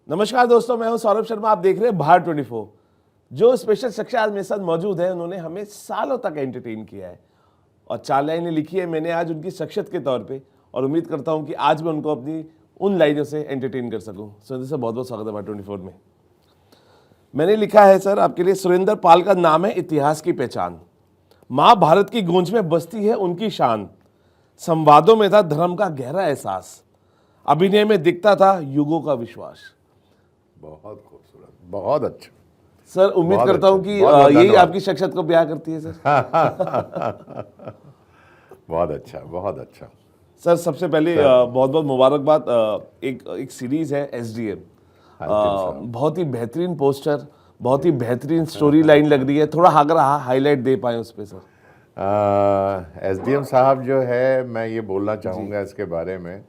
नमस्कार दोस्तों, मैं हूं सौरभ शर्मा। आप देख रहे हैं भारत 24। जो स्पेशल शख्स आज मेरे साथ मौजूद है, उन्होंने हमें सालों तक एंटरटेन किया है और 4 लाइनें लिखी है मैंने आज उनकी शख्सियत के तौर पे, और उम्मीद करता हूं कि आज मैं उनको अपनी उन लाइनों से एंटरटेन कर सकूं। सुरेंद्र सर, बहुत बहुत स्वागत है भारत 24 में। मैंने लिखा है सर आपके लिए, सुरेंद्र पाल का नाम है इतिहास की पहचान, माँ भारत की गूंज में बसती है उनकी शान, संवादों में था धर्म का गहरा एहसास, अभिनय में दिखता था युगों का विश्वास। बहुत खूबसूरत, बहुत अच्छा। सर उम्मीद बहुत करता हूं अच्छा, कि बहुत बहुत यही धन्यवाद। आपकी शख्सियत को बयां करती है सर। बहुत अच्छा, बहुत अच्छा। सर सबसे पहले सर, बहुत बहुत मुबारकबाद। एक सीरीज है एसडीएम, अंतिम साहब। बहुत ही बेहतरीन पोस्टर, बहुत ही बेहतरीन स्टोरी लाइन लग रही है। थोड़ा अगर हाईलाइट दे पाए उस पर सर। एसडीएम साहब जो है, मैं ये बोलना चाहूँगा इसके बारे में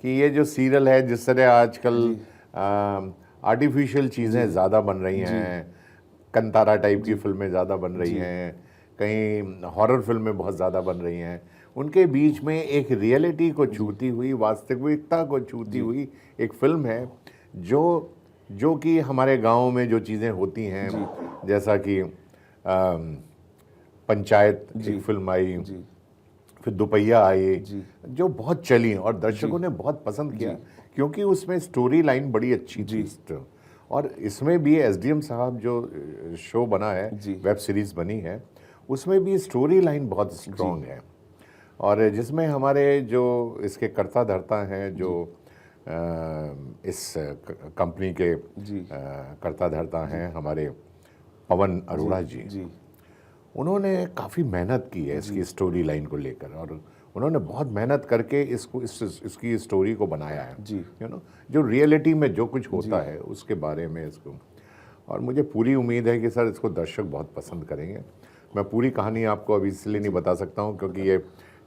कि ये जो सीरियल है, जिस तरह आजकल आर्टिफिशियल चीज़ें ज़्यादा बन रही हैं, कंतारा टाइप की फिल्में ज़्यादा बन रही हैं, कहीं हॉरर फिल्में बहुत ज़्यादा बन रही हैं, उनके बीच में एक रियलिटी को छूती हुई, वास्तविकता को छूती हुई एक फिल्म है जो कि हमारे गांव में जो चीज़ें होती हैं, जैसा कि पंचायत एक फिल्म आई, फिर दुपहिया आई, जो बहुत चली और दर्शकों ने बहुत पसंद किया क्योंकि उसमें स्टोरी लाइन बड़ी अच्छी थी। और इसमें भी एसडीएम साहब जो शो बना है, वेब सीरीज बनी है, उसमें भी स्टोरी लाइन बहुत स्ट्रॉन्ग है, और जिसमें हमारे जो इसके कर्ता धर्ता हैं, जो इस कंपनी के कर्ता धर्ता हैं, हमारे पवन अरोड़ा जी, उन्होंने काफ़ी मेहनत की है इसकी स्टोरी लाइन को लेकर, और उन्होंने बहुत मेहनत करके इसकी स्टोरी को बनाया है, जो रियलिटी में जो कुछ होता है उसके बारे में इसको। और मुझे पूरी उम्मीद है कि सर इसको दर्शक बहुत पसंद करेंगे। मैं पूरी कहानी आपको अभी इसलिए नहीं बता सकता हूँ क्योंकि ये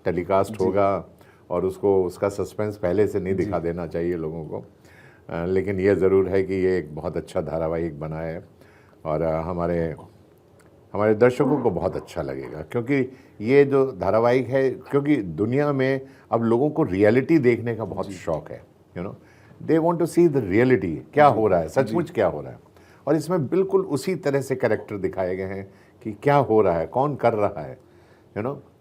टेलीकास्ट होगा और उसका सस्पेंस पहले से नहीं दिखा देना चाहिए लोगों को, लेकिन ये ज़रूर है कि ये एक बहुत अच्छा धारावाहिक बना है और हमारे दर्शकों को बहुत अच्छा लगेगा, क्योंकि ये जो धारावाहिक है, क्योंकि दुनिया में अब लोगों को रियलिटी देखने का बहुत शौक है, they want to see the reality, क्या हो रहा है, सचमुच क्या हो रहा है। और इसमें बिल्कुल उसी तरह से कैरेक्टर दिखाए गए हैं कि क्या हो रहा है, कौन कर रहा है,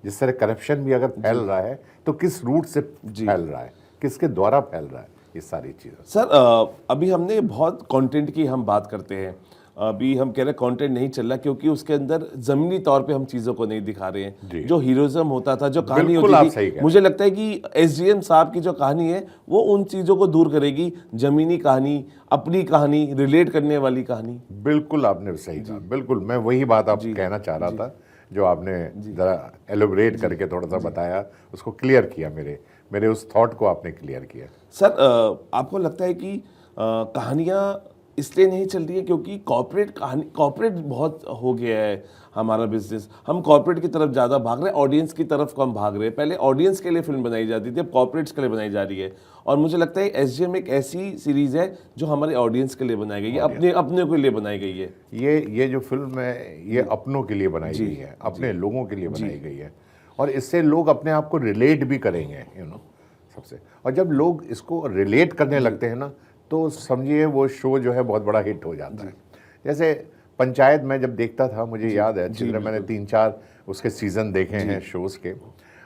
जिस तरह करप्शन भी अगर फैल रहा है तो किस रूट से फैल रहा है, किसके द्वारा फैल रहा है, ये सारी चीज़ें। सर अभी हमने बहुत कंटेंट की हम बात करते हैं, अभी हम कह रहे हैं कंटेंट नहीं चल रहा क्योंकि उसके अंदर जमीनी तौर पे हम चीज़ों को नहीं दिखा रहे हैं। जो हीरोइज्म होता था, जो कहानी होती थी, मुझे लगता है कि एसडीएम साहब की जो कहानी है वो उन चीज़ों को दूर करेगी। जमीनी कहानी, अपनी कहानी, रिलेट करने वाली कहानी। बिल्कुल आपने सही कहा, बिल्कुल मैं वही बात आप कहना चाह रहा था, जो आपने ज़रा एलोबरेट करके थोड़ा सा बताया, उसको क्लियर किया, मेरे उस थॉट को आपने क्लियर किया। सर आपको लगता है कि कहानियाँ इसलिए नहीं चल रही है क्योंकि कॉर्पोरेट बहुत हो गया है हमारा बिजनेस, हम कॉर्पोरेट की तरफ ज़्यादा भाग रहे हैं, ऑडियंस की तरफ कम भाग रहे हैं। पहले ऑडियंस के लिए फिल्म बनाई जाती थी, अब कॉर्पोरेट्स के लिए बनाई जा रही है। और मुझे लगता है एसडीएम एक ऐसी सीरीज़ है जो हमारे ऑडियंस के लिए बनाई गई है, अपने के लिए बनाई गई है। ये जो फिल्म है ये अपनों के लिए बनाई गई है, अपने लोगों के लिए बनाई गई है, और इससे लोग अपने आप को रिलेट भी करेंगे, सबसे। और जब लोग इसको रिलेट करने लगते हैं ना, तो समझिए वो शो जो है बहुत बड़ा हिट हो जाता है। जैसे पंचायत में जब देखता था, मुझे याद है अच्छी तरह, मैंने 3-4 उसके सीज़न देखे हैं शोज़ के।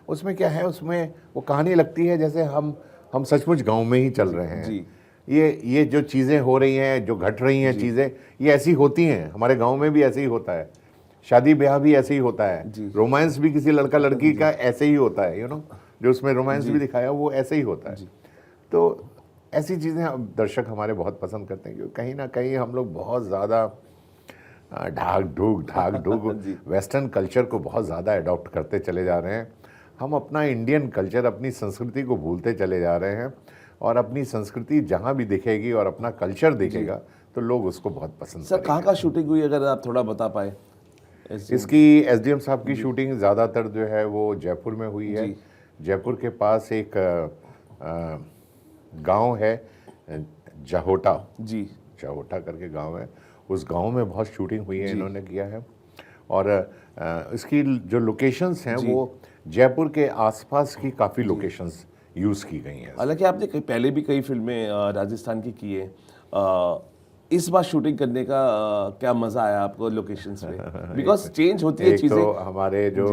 उसमें क्या है, उसमें वो कहानी लगती है जैसे हम सचमुच गांव में ही चल रहे हैं। ये जो चीज़ें हो रही हैं, जो घट रही हैं चीज़ें, ये ऐसी होती हैं, हमारे गाँव में भी ऐसे ही होता है, शादी ब्याह भी ऐसे ही होता है, रोमांस भी किसी लड़का लड़की का ऐसे ही होता है, जो उसमें रोमांस भी दिखाया वो ऐसे ही होता है। तो ऐसी चीज़ें अब दर्शक हमारे बहुत पसंद करते हैं, क्योंकि कहीं ना कहीं हम लोग बहुत ज़्यादा ढाक ढूक वेस्टर्न कल्चर को बहुत ज़्यादा अडॉप्ट करते चले जा रहे हैं। हम अपना इंडियन कल्चर, अपनी संस्कृति को भूलते चले जा रहे हैं, और अपनी संस्कृति जहाँ भी दिखेगी और अपना कल्चर दिखेगा तो लोग उसको बहुत पसंद सर करेंगे। कहाँ शूटिंग हुई, अगर आप थोड़ा बता पाए? इसकी एसडीएम साहब की शूटिंग ज़्यादातर जो है वो जयपुर में हुई है। जयपुर के पास एक गांव है जहोटा जहोटा करके गांव है, उस गांव में बहुत शूटिंग हुई है, इन्होंने किया है। और इसकी जो लोकेशंस हैं वो जयपुर के आसपास की काफ़ी लोकेशंस यूज़ की गई हैं। हालांकि आपने पहले भी कई फिल्में राजस्थान की है, इस बार शूटिंग करने का क्या मजा आया आपको लोकेशंस पे? बिकॉज चेंज होती है एक चीजें। तो हमारे जो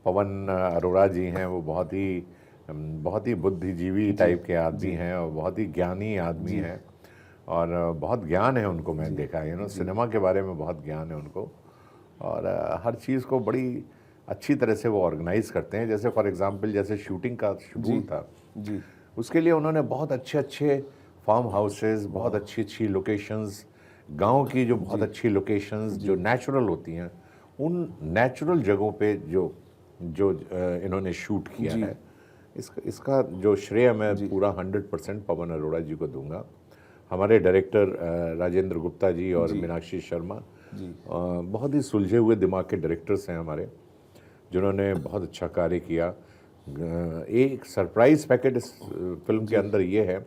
पवन अरोड़ा जी हैं वो बहुत ही बुद्धिजीवी टाइप के आदमी हैं और बहुत ही ज्ञानी आदमी हैं और बहुत ज्ञान है उनको, मैंने देखा है सिनेमा के बारे में बहुत ज्ञान है उनको और हर चीज़ को बड़ी अच्छी तरह से वो ऑर्गेनाइज करते हैं। जैसे फॉर एग्जांपल जैसे शूटिंग का शेड्यूल था जी उसके लिए उन्होंने बहुत अच्छे अच्छे फार्म हाउसेस, बहुत अच्छी अच्छी लोकेशंस, गांव की जो बहुत अच्छी लोकेशंस जो नेचुरल होती हैं उन नेचुरल जगहों पे जो जो इन्होंने शूट किया है इसका जो श्रेय मैं पूरा 100% पवन अरोड़ा जी को दूंगा। हमारे डायरेक्टर राजेंद्र गुप्ता जी और मीनाक्षी शर्मा बहुत ही सुलझे हुए दिमाग के डायरेक्टर्स हैं हमारे, जिन्होंने बहुत अच्छा कार्य किया। एक सरप्राइज पैकेट इस फिल्म के अंदर ये है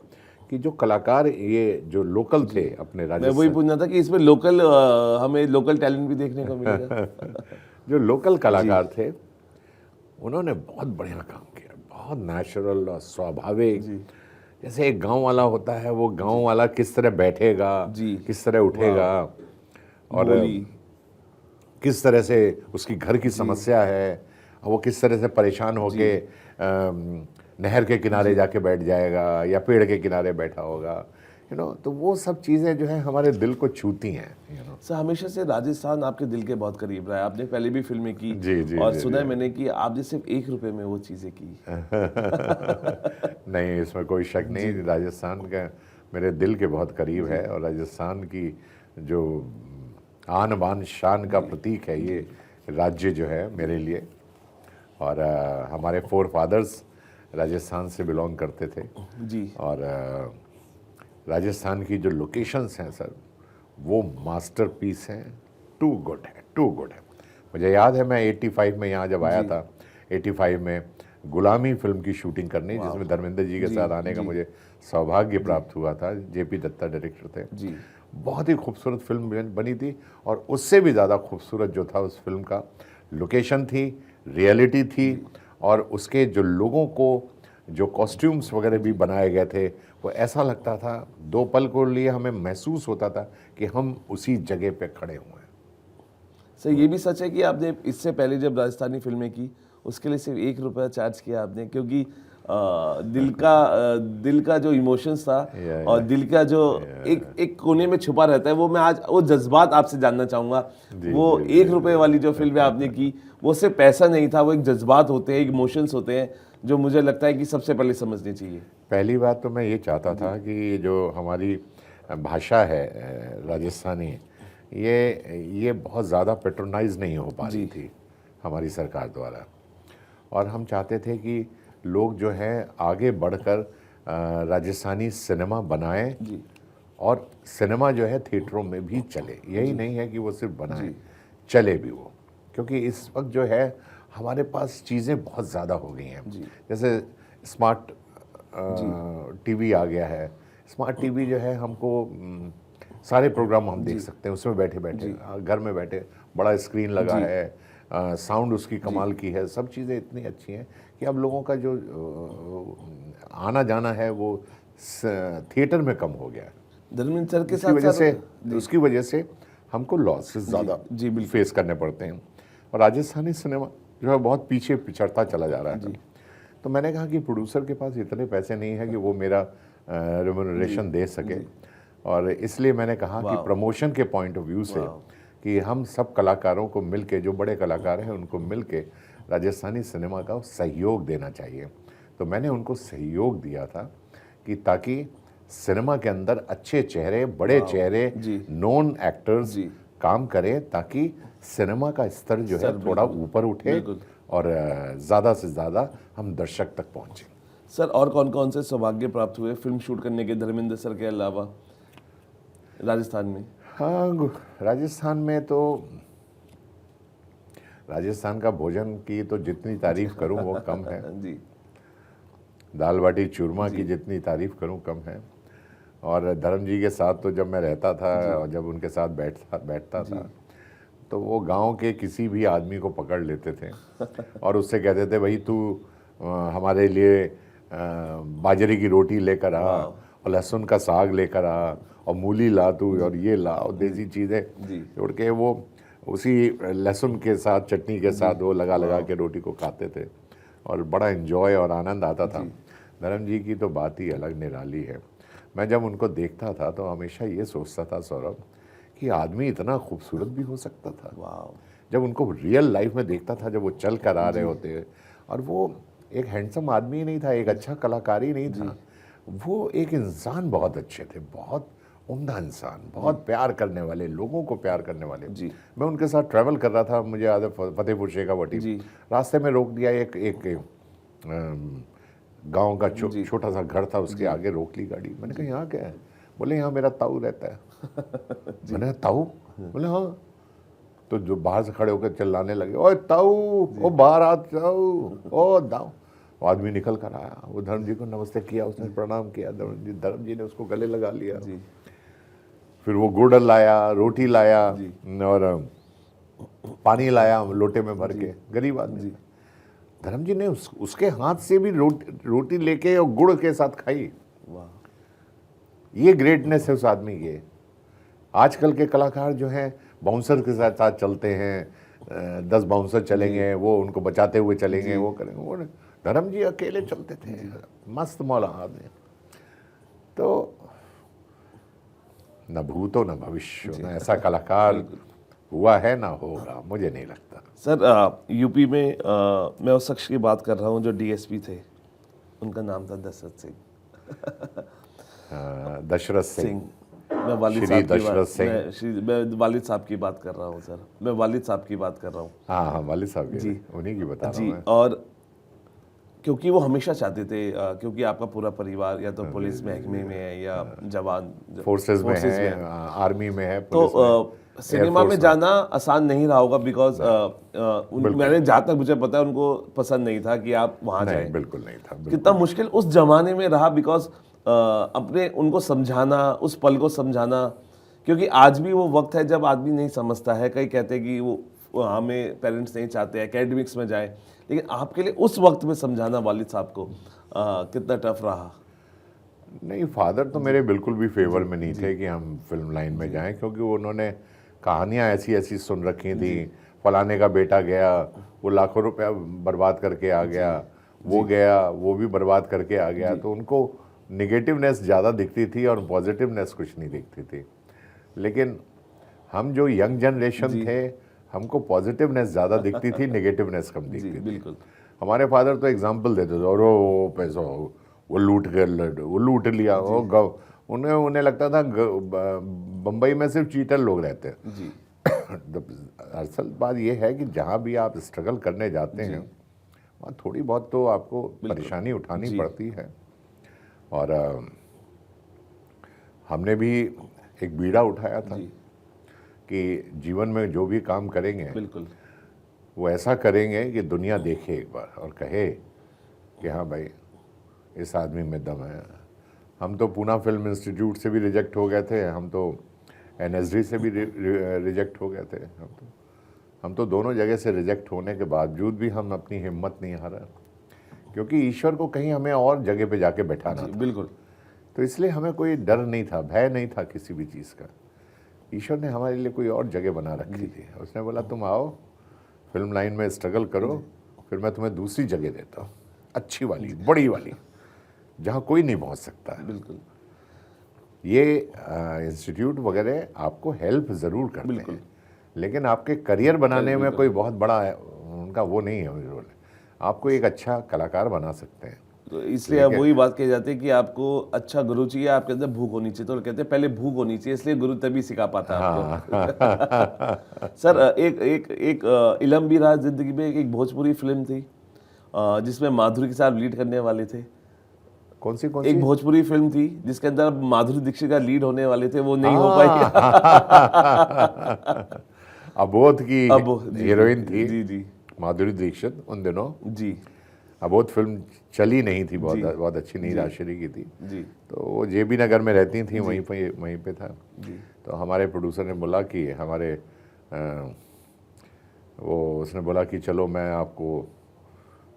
कि जो कलाकार ये जो लोकल थे अपने मैं राजस्थान, वही पूछना था कि इसमें लोकल हमें लोकल टैलेंट भी देखने को मिलेगा। जो लोकल कलाकार थे उन्होंने बहुत बढ़िया काम किया, बहुत नेचुरल और स्वाभाविक। जैसे एक गांव वाला होता है वो गांव वाला किस तरह बैठेगा, किस तरह उठेगा और किस तरह से उसकी घर की समस्या है, वो किस तरह से परेशान होके नहर के किनारे जाके बैठ जाएगा या पेड़ के किनारे बैठा होगा, तो वो सब चीज़ें जो है हमारे दिल को छूती हैं। सर हमेशा से राजस्थान आपके दिल के बहुत करीब रहा है, आपने पहले भी फिल्में की जी, और सुना है मैंने कि आपने सिर्फ 1 रुपए में वो चीज़ें की। नहीं, इसमें कोई शक नहीं, राजस्थान का मेरे दिल के बहुत करीब है और राजस्थान की जो आन बान शान का प्रतीक है ये राज्य जो है मेरे लिए। और हमारे फोर फादर्स राजस्थान से बिलोंग करते थे जी और राजस्थान की जो लोकेशंस हैं सर वो मास्टरपीस हैं, टू गुड है। मुझे याद है मैं 85 में यहाँ जब आया था, 85 में गुलामी फिल्म की शूटिंग करनी जिसमें धर्मेंद्र जी के साथ आने का मुझे सौभाग्य प्राप्त हुआ था। जेपी दत्ता डायरेक्टर थे जी। बहुत ही खूबसूरत फिल्म बनी थी और उससे भी ज़्यादा खूबसूरत जो था उस फिल्म का लोकेशन थी, रियलिटी थी और उसके जो लोगों को जो कॉस्ट्यूम्स वगैरह भी बनाए गए थे वो ऐसा लगता था, दो पल को लिए हमें महसूस होता था कि हम उसी जगह पे खड़े हुए हैं। सर ये भी सच है कि आपने इससे पहले जब राजस्थानी फिल्में की उसके लिए सिर्फ 1 रुपया चार्ज किया आपने, क्योंकि दिल का जो इमोशंस था और दिल का जो एक कोने में छुपा रहता है, वो मैं आज वो जज्बात आपसे जानना चाहूँगा। वो 1 रुपये वाली जो फिल्में आपने की वो सिर्फ पैसा नहीं था, वो एक जज्बात होते हैं, एक इमोशंस होते हैं जो मुझे लगता है कि सबसे पहले समझनी चाहिए। पहली बात तो मैं ये चाहता था कि जो हमारी भाषा है राजस्थानी, ये बहुत ज़्यादा पेट्रोनाइज नहीं हो पा रही थी हमारी सरकार द्वारा और हम चाहते थे कि लोग जो है आगे बढ़कर राजस्थानी सिनेमा बनाएं और सिनेमा जो है थिएटरों में भी चले। यही नहीं है कि वो सिर्फ बनाएं, चले भी वो, क्योंकि इस वक्त जो है हमारे पास चीज़ें बहुत ज़्यादा हो गई हैं। जैसे स्मार्ट टीवी आ गया है। स्मार्ट टीवी जो है हमको सारे प्रोग्राम हम देख सकते हैं उसमें बैठे बैठे, घर में बैठे, बड़ा स्क्रीन लगा है, साउंड उसकी कमाल की है, सब चीज़ें इतनी अच्छी हैं कि अब लोगों का जो आना जाना है वो थिएटर में कम हो गया है। धर्मेंद्र सर के साथ उसकी वजह से हमको लॉसेस ज़्यादा फेस करने पड़ते हैं और राजस्थानी सिनेमा जो है बहुत पीछे पिछड़ता चला जा रहा है। तो मैंने कहा कि प्रोड्यूसर के पास इतने पैसे नहीं है कि वो मेरा रेम्यूनरेशन दे सके और इसलिए मैंने कहा कि प्रमोशन के पॉइंट ऑफ व्यू से कि हम सब कलाकारों को मिलके, जो बड़े कलाकार हैं उनको मिलके राजस्थानी सिनेमा का सहयोग देना चाहिए। तो मैंने उनको सहयोग दिया था कि ताकि सिनेमा के अंदर अच्छे चेहरे, बड़े चेहरे, नोन एक्टर्स काम करें ताकि सिनेमा का स्तर जो है थोड़ा ऊपर उठे और ज़्यादा से ज़्यादा हम दर्शक तक पहुँचें। सर और कौन कौन से सौभाग्य प्राप्त हुए फिल्म शूट करने के धर्मेंद्र सर के अलावा राजस्थान में? हाँ, राजस्थान में तो राजस्थान का भोजन की तो जितनी तारीफ करूं वो कम है जी। दाल बाटी चूरमा की जितनी तारीफ करूं कम है। और धर्म जी के साथ तो जब मैं रहता था और जब उनके साथ बैठता था तो वो गांव के किसी भी आदमी को पकड़ लेते थे और उससे कहते थे भाई तू हमारे लिए बाजरे की रोटी लेकर आ और लहसुन का साग लेकर आ और मूली ला तू और ये ला और देसी चीज़ें जोड़ के वो उसी लहसुन के साथ चटनी के साथ वो लगा लगा के रोटी को खाते थे और बड़ा एंजॉय और आनंद आता था। धर्म जी की तो बात ही अलग निराली है। मैं जब उनको देखता था तो हमेशा ये सोचता था सौरभ कि आदमी इतना खूबसूरत भी हो सकता था। जब उनको रियल लाइफ में देखता था, जब वो चल कर आ रहे होते और वो एक हैंडसम आदमी ही नहीं था, एक अच्छा कलाकार ही नहीं था, वो एक इंसान बहुत अच्छे थे, बहुत उम्दा इंसान, बहुत प्यार करने वाले, लोगों को प्यार करने वाले। मैं उनके साथ ट्रैवल कर रहा था, मुझे याद है फतेहपुर शेखावटी, रास्ते में रोक दिया, एक गांव का छोटा सा घर था, उसके आगे रोक ली गाड़ी। मैंने कहा यहाँ क्या है? बोले यहाँ मेरा ताऊ रहता है। मैंने कहा ताऊ? बोले हाँ। तो जो बाहर से खड़े होकर चिल्लाने लगे, ओए ताऊ, ओ बाहर आ ताऊ, ओ दाऊ। आदमी निकल कर आया, वो धर्म जी को नमस्ते किया, उसने प्रणाम किया, धर्म जी ने उसको गले लगा लिया। फिर वो गुड़ लाया, रोटी लाया और पानी लाया लोटे में भर के, गरीब आदमी। धर्म जी ने उसके हाथ से भी रोटी लेके और गुड़ के साथ खाई। ये ग्रेटनेस है उस आदमी की। आजकल के कलाकार जो हैं बाउंसर के साथ चलते हैं, 10 बाउंसर चलेंगे, वो उनको बचाते हुए चलेंगे, वो करेंगे। वो धर्म जी अकेले चलते थे, मस्त मौला आदमी। तो न भूतो न भविष्य, न ऐसा कलाकार हुआ है ना होगा, मुझे नहीं लगता। सर यूपी में मैं उस शख्स की बात कर रहा हूँ जो डीएसपी थे, उनका नाम था दशरथ सिंह। दशरथ सिंह, मैं वालिद साहब की बात कर रहा हूँ सर, मैं वालिद साहब की बात कर रहा हूँ। हाँ, वालिद साहब जी, उन्हीं की बता रहा हूँ मैं। और क्योंकि वो हमेशा चाहते थे, क्योंकि आपका पूरा परिवार या तो पुलिस महकमे में है या जवान फोर्सेस में है, आर्मी में है, तो सिनेमा में जाना आसान नहीं रहा होगा, बिकॉज मैंने जहाँ तक मुझे पता है उनको पसंद नहीं था कि आप वहाँ जाएं। बिल्कुल नहीं था। कितना मुश्किल उस जमाने में रहा, बिकॉज अपने उनको समझाना, उस पल को समझाना, क्योंकि आज भी वो वक्त है जब आदमी नहीं समझता है। कई कहते हैं कि वो हमें पेरेंट्स नहीं चाहते एकेडमिक्स में जाए, लेकिन आपके लिए उस वक्त में समझाना वालिद साहब को कितना टफ रहा? नहीं, फादर तो मेरे बिल्कुल भी फेवर में नहीं थे कि हम फिल्म लाइन में जाएं, क्योंकि उन्होंने कहानियाँ ऐसी ऐसी सुन रखी थी। फलाने का बेटा गया, वो लाखों रुपया बर्बाद करके आ गया, वो गया, वो भी बर्बाद करके आ गया। तो उनको निगेटिवनेस ज़्यादा दिखती थी और पॉजिटिवनेस कुछ नहीं दिखती थी। लेकिन हम जो यंग जनरेशन थे, हमको पॉजिटिवनेस ज़्यादा दिखती थी, नेगेटिवनेस कम दिखती थी। बिल्कुल। हमारे फादर तो एग्जाम्पल देते थे, और वो पैसा वो लूट लिया, वो उन्हें लगता था बम्बई में सिर्फ चीटर लोग रहते हैं। असल बात यह है कि जहाँ भी आप स्ट्रगल करने जाते हैं, वहाँ थोड़ी बहुत तो आपको परेशानी उठानी पड़ती है। और हमने भी एक बीड़ा उठाया था कि जीवन में जो भी काम करेंगे, बिल्कुल वो ऐसा करेंगे कि दुनिया देखे एक बार और कहे कि हाँ भाई, इस आदमी में दम है। हम तो पूना फिल्म इंस्टीट्यूट से भी रिजेक्ट हो गए थे, हम तो एनएसडी से भी रिजेक्ट हो गए थे। हम तो दोनों जगह से रिजेक्ट होने के बावजूद भी हम अपनी हिम्मत नहीं हारा, क्योंकि ईश्वर को कहीं हमें और जगह पे जाके बैठाना था। बिल्कुल। तो इसलिए हमें कोई डर नहीं था, भय नहीं था किसी भी चीज़ का। ईश्वर ने हमारे लिए कोई और जगह बना रखी थी। उसने बोला तुम आओ, फिल्म लाइन में स्ट्रगल करो, फिर मैं तुम्हें दूसरी जगह देता हूँ, अच्छी वाली, बड़ी वाली, जहाँ कोई नहीं पहुँच सकता है। बिल्कुल। ये इंस्टीट्यूट वगैरह आपको हेल्प ज़रूर करते हैं, लेकिन आपके करियर बनाने में कोई बहुत बड़ा उनका वो नहीं है रोल। आपको एक अच्छा कलाकार बना सकते हैं। तो इसलिए अब वही बात कही जाती है कि आपको अच्छा गुरु चाहिए, आपके अंदर भूख होनी चाहिए। तो कहते हैं पहले भूख होनी चाहिए, इसलिए गुरु तभी सिखा पाता है आपको। सर एक इलम भी रहा जिंदगी में। एक भोजपुरी फिल्म थी जिसमें माधुरी के साथ लीड करने वाले थे। कौन सी? एक भोजपुरी फिल्म थी जिसके अंदर माधुरी दीक्षित का लीड होने वाले थे, वो नहीं हो पाई। अबोध की हीरोइन थी जी माधुरी दीक्षित उन दिनों। जी। अबोध फिल्म चली नहीं थी, बहुत अच्छी नहीं, राजश्री की थी जी। तो वो जेबी नगर में रहती थी, वहीं पे था जी। तो हमारे प्रोड्यूसर ने बोला कि उसने बोला कि चलो मैं आपको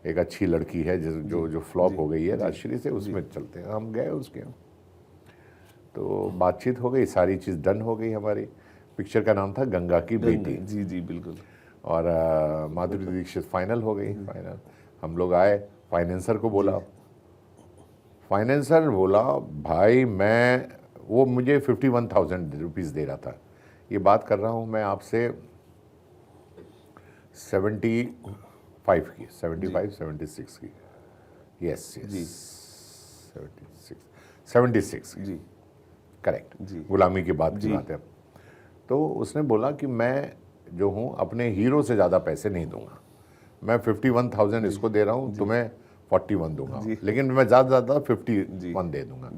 एक अच्छी लड़की है जो फ्लॉप हो गई है राजश्री से, उसमें चलते हैं। हम गए उसके, तो बातचीत हो गई, सारी चीज़ डन हो गई हमारी। पिक्चर का नाम था गंगा की बेटी। जी जी बिल्कुल। और माधुरी दीक्षित फाइनल हो गई। फाइनल हम लोग आए, फाइनेंसर को बोला, फाइनेंसर बोला भाई मैं, वो मुझे 51,000 रुपीज़ दे रहा था। ये बात कर रहा हूँ मैं आपसे 75 की, 76 की, यस यस 76 जी करेक्ट, जी गुलामी की बात की बात है। तो उसने बोला कि मैं जो हूँ अपने हीरो से ज़्यादा पैसे नहीं दूंगा, मैं 51,000 इसको दे रहा हूँ, तुम्हें 41 दूंगा, लेकिन मैं ज़्यादा ज़्यादा 51 दे दूंगा।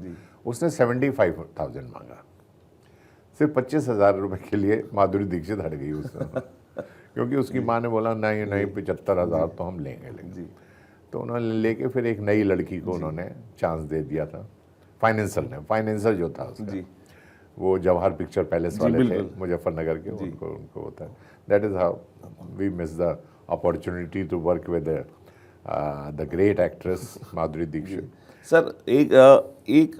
उसने 75,000 मांगा। सिर्फ 25,000 रुपये के लिए माधुरी दीक्षित हट गई उससे क्योंकि उसकी माँ ने बोला नहीं नहीं 75,000 तो हम लेंगे। तो उन्होंने लेके फिर एक नई लड़की को उन्होंने चांस दे दिया था, फाइनेंसर जो था उसका, वो जवाहर पिक्चर पैलेस वाले थे मुजफ्फरनगर के, उनको होता है। That is how we miss the opportunity to work with the great actress Madhuri Dixit. Sir एक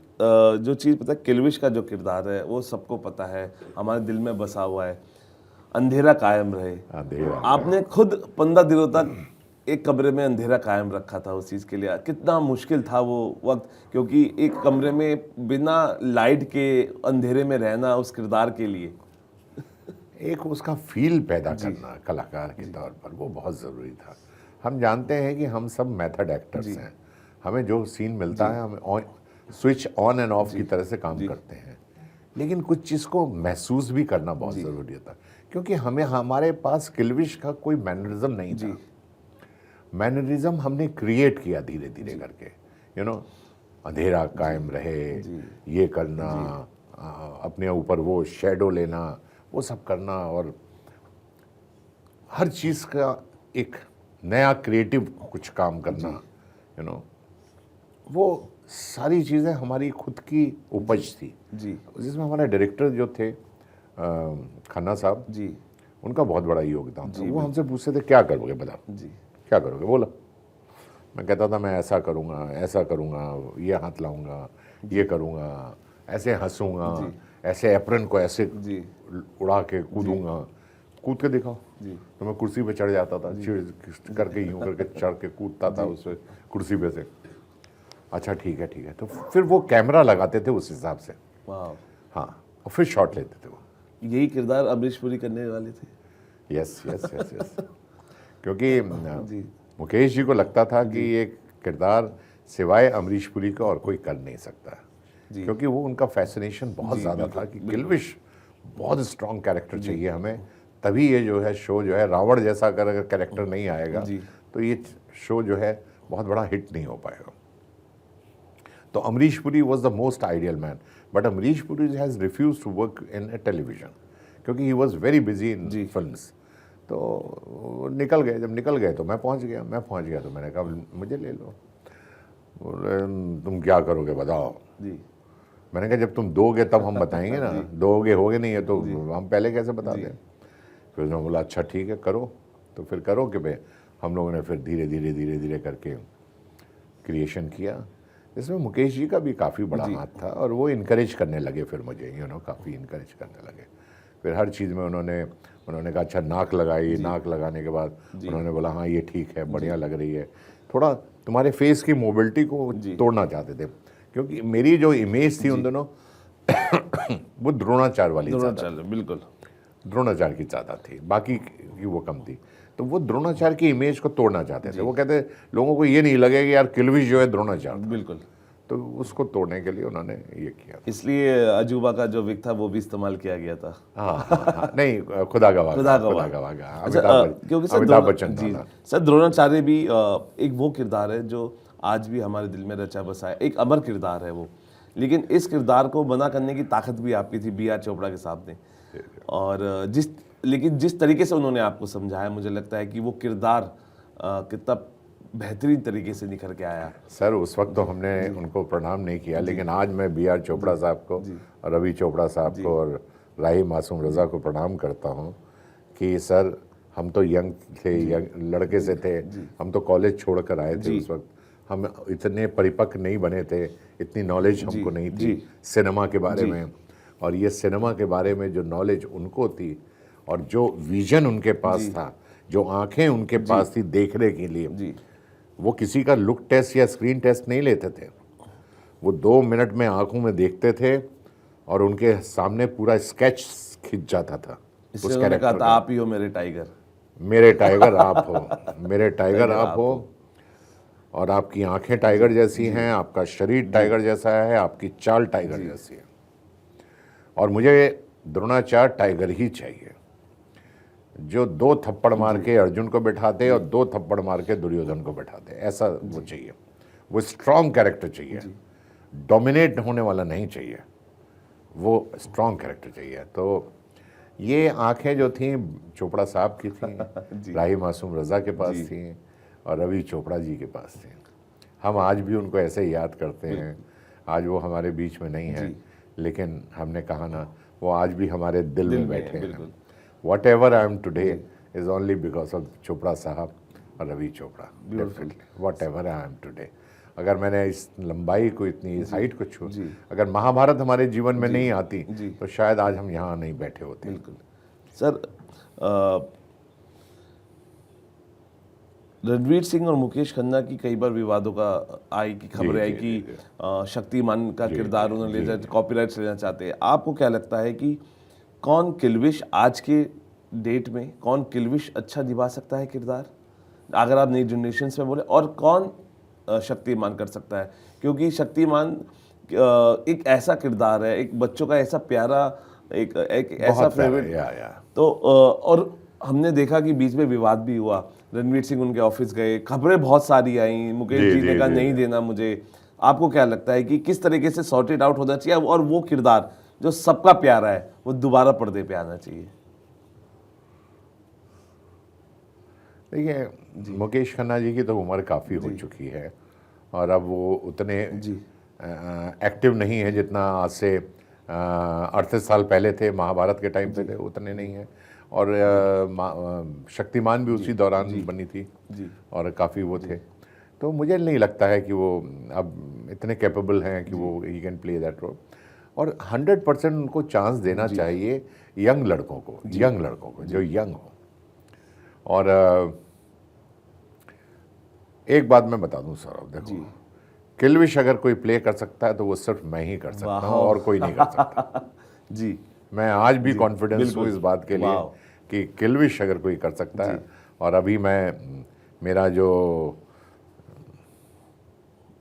जो चीज़ पता है, किल्विश का जो किरदार है वो सबको पता है, हमारे दिल में बसा हुआ है, अंधेरा कायम रहे। अंधेरा आपने खुद 15 दिनों तक एक कमरे में अंधेरा कायम रखा था उस चीज़ के लिए, कितना मुश्किल था वो वक्त, क्योंकि एक कमरे में बिना लाइट के अंधेरे में रहना उस किरदार के लिए एक उसका फील पैदा करना कलाकार के तौर पर वो बहुत ज़रूरी था। हम जानते हैं कि हम सब मेथड एक्टर्स हैं, हमें जो सीन मिलता है हमें स्विच ऑन एंड ऑफ की तरह से काम करते हैं, लेकिन कुछ चीज़ को महसूस भी करना बहुत ज़रूरी होता, क्योंकि हमारे पास किल्विश का कोई मैनरिज्म नहीं था। मैनरिज्म हमने क्रिएट किया धीरे धीरे करके, यू नो, अंधेरा कायम रहे, ये करना, अपने ऊपर वो शेडो लेना, वो सब करना, और हर चीज़ का एक नया क्रिएटिव कुछ काम करना, यू नो, वो सारी चीज़ें हमारी खुद की उपज थी जिसमें हमारे डायरेक्टर जो थे खन्ना साहब जी, उनका बहुत बड़ा योगदान था। वो हमसे पूछते थे क्या करोगे, बताओ क्या करोगे, बोला। मैं कहता था मैं ऐसा करूँगा, ये हाथ लाऊंगा, ये करूँगा, ऐसे हंसूंगा, ऐसे एप्रन को ऐसे उड़ा के कूदूंगा, कूद के दिखाओ। तो मैं कुर्सी पे चढ़ जाता था, चिड़ करके यूँ करके चढ़ के कूदता था उस कुर्सी पे से। अच्छा ठीक है, तो फिर वो कैमरा लगाते थे उस हिसाब से, हाँ, और फिर शॉट लेते थे। वो यही किरदार अमरीश पुरी करने वाले थे। यस क्योंकि मुकेश जी को लगता था कि ये किरदार सिवाय अमरीश पुरी का और कोई कर नहीं सकता, क्योंकि वो उनका फैसिनेशन बहुत ज़्यादा था कि किल्विश बहुत स्ट्रॉन्ग कैरेक्टर चाहिए हमें, तभी ये जो है शो जो है, रावण जैसा अगर कैरेक्टर नहीं आएगा तो ये शो जो है बहुत बड़ा हिट नहीं हो पाएगा। तो Amrish Puri was the most ideal man, but Amrish Puri has refuse to work in television क्योंकि he was very busy in films. तो निकल गए, जब निकल गए तो मैं पहुंच गया तो मैंने कहा मुझे ले लो। बोले तुम क्या करोगे बताओ। मैंने कहा जब तुम दोगे तब हम बताएंगे ना, दोगे होगे नहीं है तो हम पहले कैसे बता दें। फिर उन्होंने बोला अच्छा ठीक है करो, तो फिर करो कि भाई हम लोगों ने फिर धीरे धीरे करके क्रिएशन किया, इसमें मुकेश जी का भी काफ़ी बड़ा हाथ था, और वो इनकरेज करने लगे फिर मुझे, यू नो, काफ़ी इनकरेज करने लगे। फिर हर चीज़ में उन्होंने कहा अच्छा नाक लगाई, नाक लगाने के बाद उन्होंने बोला हाँ ये ठीक है, बढ़िया लग रही है, थोड़ा तुम्हारे फेस की मोबिलिटी को तोड़ना चाहते थे, क्योंकि मेरी जो इमेज थी उन दोनों वो द्रोणाचार्य वाली, बिल्कुल द्रोणाचार्य की ज़्यादा थी, बाकी की वो कम थी। तो वो द्रोणाचार्य की इमेज को तोड़ना चाहते थे। वो कहते लोगों को ये नहीं लगे कि यार किल्विश जो है द्रोणाचार्य, बिल्कुल, तो उसको तोड़ने के लिए उन्होंने ये किया। इसलिए अजूबा का जो विक था वो भी इस्तेमाल किया गया था। हाँ, नहीं खुदा गवाह, क्योंकि अमिताभ बच्चन जी सर, द्रोणाचार्य भी एक वो किरदार है जो आज भी हमारे दिल में रचा बसा है, एक अमर किरदार है वो, लेकिन इस किरदार को बना करने की ताकत भी आपकी थी बी आर चोपड़ा के सामने, और जिस तरीके से उन्होंने आपको समझाया, मुझे लगता है कि वो किरदार कितना बेहतरीन तरीके से निखर के आया। सर उस वक्त तो हमने उनको प्रणाम नहीं किया, लेकिन आज मैं बी आर चोपड़ा साहब को और रवि चोपड़ा साहब को और राही मासूम रज़ा को प्रणाम करता हूँ कि सर हम तो यंग थे, यंग लड़के से थे, हम तो कॉलेज छोड़ कर आए थे उस वक्त, हम इतने परिपक्व नहीं बने थे, इतनी नॉलेज हमको नहीं थी सिनेमा के बारे में, और ये सिनेमा के बारे में जो नॉलेज उनको थी और जो विजन उनके पास था, जो आंखें उनके पास थी देखने के लिए, वो किसी का लुक टेस्ट या स्क्रीन टेस्ट नहीं लेते थे। वो 2 मिनट में आंखों में देखते थे और उनके सामने पूरा स्केच खिंच जाता था उस उन्होंने कहा कैरेक्टर था, का। आप ही हो मेरे टाइगर। मेरे टाइगर आप हो, मेरे टाइगर आप हो, और आपकी आंखें टाइगर जैसी हैं, आपका शरीर टाइगर जैसा है, आपकी चाल टाइगर जैसी है, और मुझे द्रोणाचार्य टाइगर ही चाहिए, जो 2 थप्पड़ मार के अर्जुन को बैठाते और 2 थप्पड़ मार के दुर्योधन को बैठाते, ऐसा वो चाहिए। वो स्ट्रॉन्ग कैरेक्टर चाहिए, डोमिनेट होने वाला नहीं चाहिए, वो स्ट्रॉन्ग कैरेक्टर चाहिए। तो ये आंखें जो थी चोपड़ा साहब की थी, राही मासूम रज़ा के पास थी, और रवि चोपड़ा जी के पास थी। हम आज भी उनको ऐसे ही याद करते हैं। आज वो हमारे बीच में नहीं है, लेकिन हमने कहा ना, वो आज भी हमारे दिल में बैठे हैं। Whatever I am today is only because of Chopra साहब और Ravi Chopra. Definitely, whatever I am today। अगर मैंने इस लंबाई को, इतनी इस हाइट को छू, अगर महाभारत हमारे जीवन में नहीं आती तो शायद आज हम यहाँ नहीं बैठे होते। बिल्कुल सर। रणवीर सिंह और मुकेश खन्ना की कई बार विवादों का की खबरें आई कि शक्तिमान का किरदार उन्होंने ले कॉपीराइट लेना चाहते हैं। आपको क्या लगता है कि कौन किल्विश आज के डेट में, कौन किल्विश अच्छा निभा सकता है किरदार, अगर आप नई जनरेशन में बोले, और कौन शक्तिमान कर सकता है? क्योंकि शक्तिमान एक ऐसा किरदार है, एक बच्चों का ऐसा प्यारा, एक ऐसा फेवरेट। तो और हमने देखा कि बीच में विवाद भी हुआ, रणवीर सिंह उनके ऑफिस गए, खबरें बहुत सारी आई, मुकेश जी ने कहा नहीं देना मुझे। आपको क्या लगता है कि किस तरीके से सॉर्टेड आउट होना चाहिए और वो किरदार जो सबका प्यारा है वो दोबारा पर्दे पे आना चाहिए? देखिए, मुकेश खन्ना जी की तो उम्र काफ़ी हो चुकी है, और अब वो उतने एक्टिव नहीं है जितना आज से 38 साल पहले थे, महाभारत के टाइम पे थे, उतने नहीं है। और शक्तिमान भी उसी दौरान बनी थी, और काफ़ी वो थे। तो मुझे नहीं लगता है कि वो अब इतने कैपेबल हैं कि वो ही कैन प्ले दैट रोल, और 100% उनको चांस देना चाहिए यंग लड़कों को, जो यंग हो। और एक बात मैं बता दूं सौरभ, देखो, किल्विश अगर कोई प्ले कर सकता है तो वो सिर्फ मैं ही कर सकता हूं, और कोई नहीं कर सकता। जी, मैं आज भी कॉन्फिडेंस हूँ इस बात के लिए कि किल्विश अगर कोई कर सकता है। और अभी मेरा जो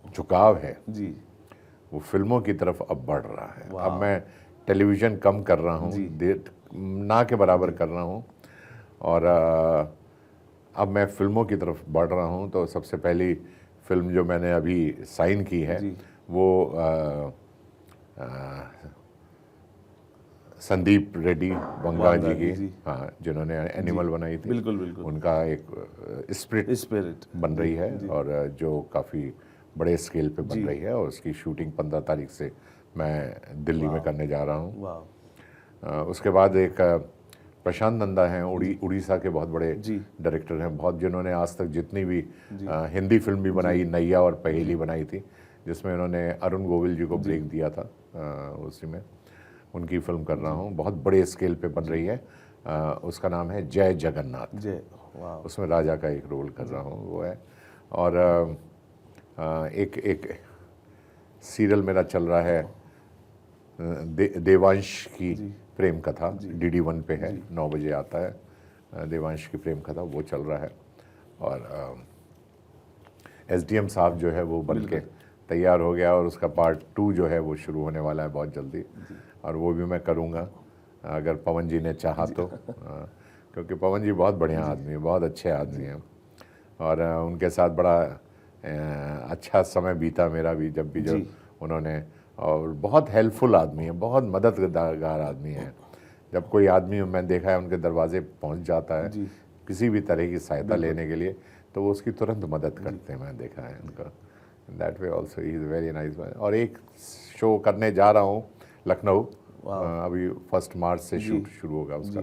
झुकाव है वो फिल्मों की तरफ अब बढ़ रहा है। अब मैं टेलीविज़न कम कर रहा हूँ, ना के बराबर कर रहा हूँ, और अब मैं फिल्मों की तरफ बढ़ रहा हूँ। तो सबसे पहली फिल्म जो मैंने अभी साइन की है वो संदीप रेड्डी बंगा जी की, हाँ, जिन्होंने एनिमल बनाई थी। बिल्कुल बिल्कुल। उनका एक स्पिरिट बन रही है, और जो काफ़ी बड़े स्केल पे बन रही है, और उसकी शूटिंग 15 तारीख से मैं दिल्ली में करने जा रहा हूँ। उसके बाद एक प्रशांत नंदा हैं, उड़ीसा के बहुत बड़े डायरेक्टर हैं, बहुत, जिन्होंने आज तक जितनी भी हिंदी फिल्म भी बनाई, नैया और पहेली बनाई थी, जिसमें उन्होंने अरुण गोविल जी को ब्रेक दिया था, उसी में उनकी फिल्म कर रहा हूँ, बहुत बड़े स्केल पे बन रही है। उसका नाम है जय जगन्नाथ। उसमें राजा का एक रोल कर रहा हूँ, वो है। और एक सीरियल मेरा चल रहा है, देवांश की प्रेम कथा, DD1 पे है, 9 बजे आता है, देवांश की प्रेम कथा, वो चल रहा है। और SDM साहब जो है वो बन के तैयार हो गया, और उसका पार्ट 2 जो है वो शुरू होने वाला है बहुत जल्दी, और वो भी मैं करूँगा अगर पवन जी ने चाहा तो, क्योंकि पवन जी बहुत बढ़िया आदमी है, बहुत अच्छे आदमी हैं, और उनके साथ बड़ा अच्छा समय बीता मेरा भी, जब भी जो उन्होंने, और बहुत हेल्पफुल आदमी है, बहुत मददगार आदमी है। जब कोई आदमी मैं देखा है उनके दरवाजे पहुंच जाता है किसी भी तरह की सहायता लेने के लिए, तो वो उसकी तुरंत मदद करते हैं, मैं देखा है उनका। That way also he is very nice. और एक शो करने जा रहा हूँ लखनऊ, अभी 1 मार्च से शूट शुरू होगा उसका।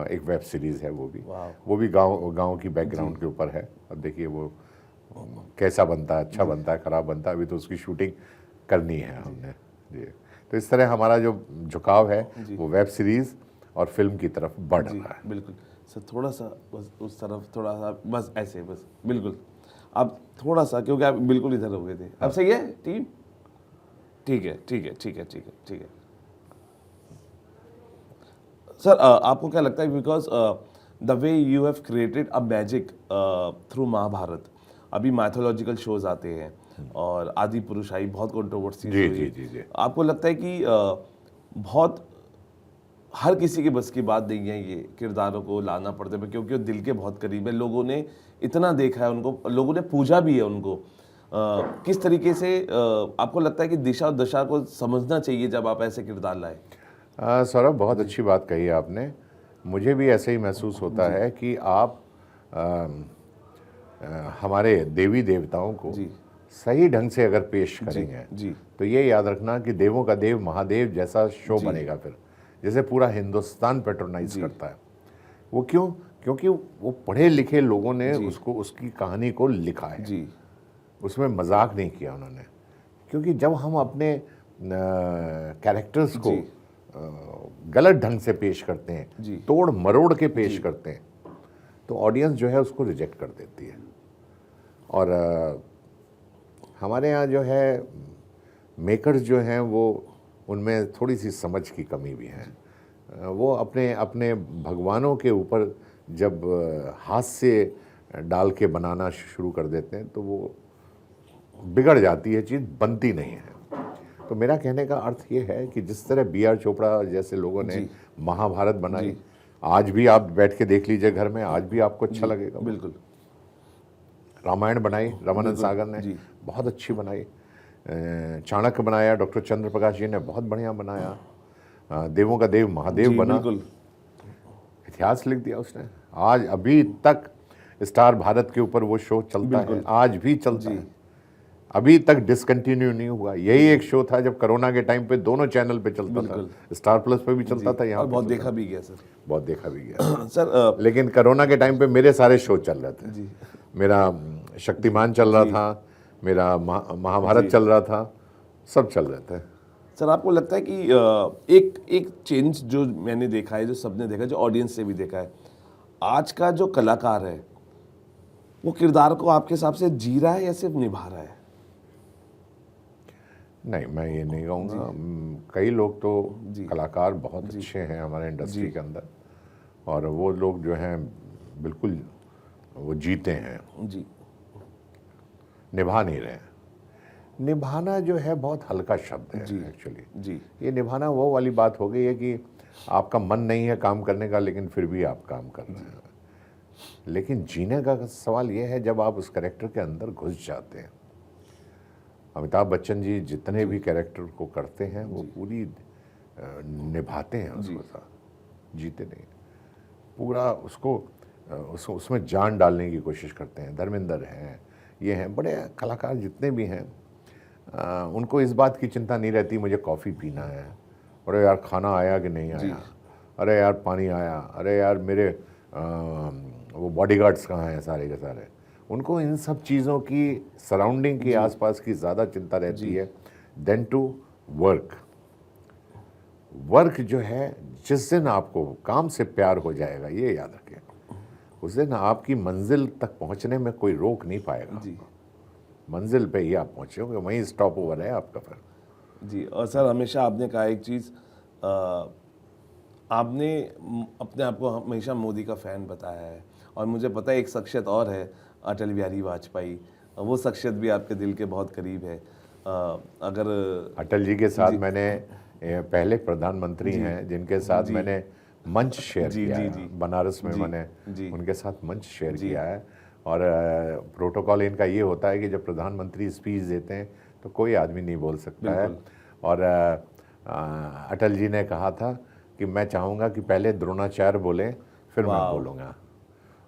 एक वेब सीरीज़ है, वो भी गांव की बैकग्राउंड के ऊपर है। अब देखिए वो कैसा बनता है, अच्छा बनता है, खराब बनता है, अभी तो उसकी शूटिंग करनी है हमने जी। तो इस तरह हमारा जो झुकाव है वो वेब सीरीज और फिल्म की तरफ बढ़ रहा है। बिल्कुल सर, थोड़ा सा बस उस तरफ, थोड़ा सा बस ऐसे, बस बिल्कुल आप थोड़ा सा, क्योंकि आप बिल्कुल इधर हो गए थे। अब सही है टीम? ठीक है ठीक है ठीक है ठीक है ठीक है सर। आपको क्या लगता है, because the way you have created a magic through Mahabharat, अभी माइथोलॉजिकल शोज आते हैं और आदि पुरुष आई, बहुत कंट्रोवर्सी जी हुई। जी जी जी। आपको लगता है कि बहुत हर किसी के बस की बात नहीं है ये किरदारों को लाना पड़ता है, क्योंकि वो दिल के बहुत करीब है, लोगों ने इतना देखा है उनको, लोगों ने पूजा भी है उनको। किस तरीके से आपको लगता है कि दिशा और दशा को समझना चाहिए जब आप ऐसे किरदार लाए? सौरभ, बहुत अच्छी बात कही आपने। मुझे भी ऐसे ही महसूस होता है कि आप हमारे देवी देवताओं को सही ढंग से अगर पेश करेंगे तो ये याद रखना कि देवों का देव महादेव जैसा शो बनेगा फिर, जैसे पूरा हिंदुस्तान पेट्रोनाइज करता है। वो क्यों? क्योंकि वो पढ़े लिखे लोगों ने उसको, उसकी कहानी को लिखा है, उसमें मजाक नहीं किया उन्होंने। क्योंकि जब हम अपने कैरेक्टर्स को गलत ढंग से पेश करते हैं, तोड़ मरोड़ के पेश करते हैं, तो ऑडियंस जो है उसको रिजेक्ट कर देती है। और हमारे यहाँ जो है मेकर्स जो हैं वो, उनमें थोड़ी सी समझ की कमी भी है। वो अपने अपने भगवानों के ऊपर जब हाथ से डाल के बनाना शुरू कर देते हैं तो वो बिगड़ जाती है, चीज़ बनती नहीं है। तो मेरा कहने का अर्थ ये है कि जिस तरह B.R. चोपड़ा जैसे लोगों ने महाभारत बनाई, आज भी आप बैठ के देख लीजिए घर में, आज भी आपको अच्छा लगेगा। बिल्कुल। रामायण बनाई रामानंद सागर ने, बहुत अच्छी बनाई। चाणक्य बनाया डॉक्टर चंद्र प्रकाश जी ने, बहुत बढ़िया बनाया। देवों का देव महादेव बना, इतिहास लिख दिया उसने। आज अभी तक स्टार भारत के ऊपर वो शो चलता है, आज भी चलता है, अभी तक डिसकंटिन्यू नहीं हुआ। यही एक शो था जब कोरोना के टाइम पे दोनों चैनल पे चलता था, स्टार प्लस पे भी चलता था, यहाँ बहुत देखा भी गया सर, बहुत देखा भी गया सर। लेकिन कोरोना के टाइम पे मेरे सारे शो चल रहे थे। मेरा शक्तिमान चल रहा था, मेरा महाभारत चल रहा था, सब चल रहे थे। सर आपको लगता है कि एक चेंज जो मैंने देखा है, जो सबने देखा, जो ऑडियंस से भी देखा है, आज का जो कलाकार है वो किरदार को आपके हिसाब से जी रहा है या सिर्फ निभा रहा है? नहीं, मैं ये नहीं कहूँगा। कई लोग तो कलाकार बहुत अच्छे हैं हमारे इंडस्ट्री के अंदर, और वो लोग जो हैं बिल्कुल वो जीते हैं, निभा नहीं रहे हैं। निभाना जो है बहुत हल्का शब्द है एक्चुअली। ये निभाना वो वाली बात हो गई है कि आपका मन नहीं है काम करने का, लेकिन फिर भी आप काम कर रहे हैं। लेकिन जीने का सवाल ये है जब आप उस कैरेक्टर के अंदर घुस जाते हैं। अमिताभ बच्चन जी जितने भी कैरेक्टर को करते हैं वो पूरी निभाते हैं उसको, साथ जीते नहीं, पूरा उसको उसमें जान डालने की कोशिश करते हैं। धर्मेंद्र हैं, ये हैं, बड़े कलाकार जितने भी हैं, उनको इस बात की चिंता नहीं रहती मुझे कॉफ़ी पीना है, अरे यार खाना आया कि नहीं आया, अरे यार पानी आया, अरे यार मेरे वो बॉडीगार्ड्स कहाँ हैं सारे के सारे। उनको इन सब चीज़ों की सराउंडिंग के आसपास की ज़्यादा चिंता रहती है देन टू वर्क। वर्क जो है, जिस दिन आपको काम से प्यार हो जाएगा, ये याद रखें, उस दिन आपकी मंजिल तक पहुंचने में कोई रोक नहीं पाएगा। मंजिल पे ही आप पहुंचोगे, वहीं स्टॉप ओवर है आपका फिर। जी। और सर हमेशा आपने कहा एक चीज़, आपने अपने आप को हमेशा मोदी का फ़ैन बताया है, और मुझे पता है एक शख्सियत और है, अटल बिहारी वाजपेयी, वो शख्सियत भी आपके दिल के बहुत करीब है। अगर अटल जी के साथ मैंने पहले प्रधानमंत्री हैं जिनके साथ मैंने मंच शेयर किया है, बनारस में मैंने उनके साथ मंच शेयर किया है। और प्रोटोकॉल इनका ये होता है कि जब प्रधानमंत्री स्पीच देते हैं तो कोई आदमी नहीं बोल सकता है। और अटल जी ने कहा था कि मैं चाहूँगा कि पहले द्रोणाचार्य बोलें फिर मैं बोलूँगा,